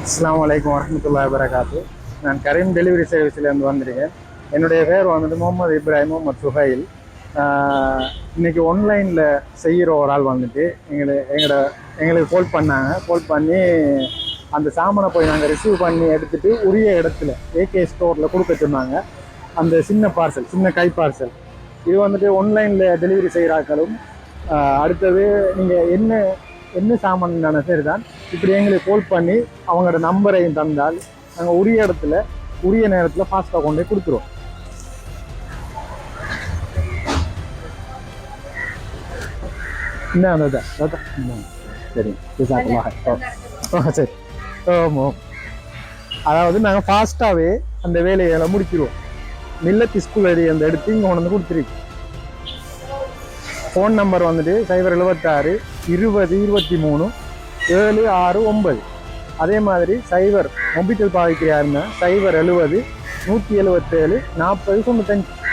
அஸ்ஸலாமு அலைக்கும் வரஹ்மத்துல்லாஹி வபரகாத்து. நான் கரீம் டெலிவரி சர்வீஸ்லேருந்து வந்திருக்கேன். என்னுடைய பேர் வந்துட்டு முகமது இப்ராஹிம் முகமது சுஹைல். இன்னைக்கு ஆன்லைனில் செய்கிற ஒரு ஆள் வந்துட்டு எங்களுக்கு கால் பண்ணாங்க. கால் பண்ணி அந்த சாமானை போய் நாங்கள் ரிசீவ் பண்ணி எடுத்துகிட்டு உரிய இடத்துல ஏகே ஸ்டோரில் கொடுக்க சொன்னாங்க. அந்த சின்ன பார்சல், சின்ன கை பார்சல் இது வந்துட்டு ஆன்லைனில் டெலிவரி செய்கிறாக்களும் அடுத்தது நீங்கள் என்ன சாமான் சரி தான் இப்படி எங்களுக்கு கால் பண்ணி அவங்களோட நம்பரையும் தந்தால் நாங்கள் உரிய இடத்துல உரிய நேரத்தில் ஃபாஸ்ட்டாக கொண்டு போய் கொடுத்துருவோம். என்ன சரி சரி ஆமாம். அதாவது நாங்கள் ஃபாஸ்ட்டாகவே அந்த வேலைகளை முடிச்சிடுவோம். மில்லத் ஸ்கூல் ஐடி அந்த எடுத்து இங்கே கொண்டு வந்து கொடுத்துருக்கு. ஃபோன் நம்பர் வந்துட்டு 076 20 23 769. அதே மாதிரி சைபர் மொபிட்டல் பாவிக்கிறியா இருந்தால் 070 177 40 95.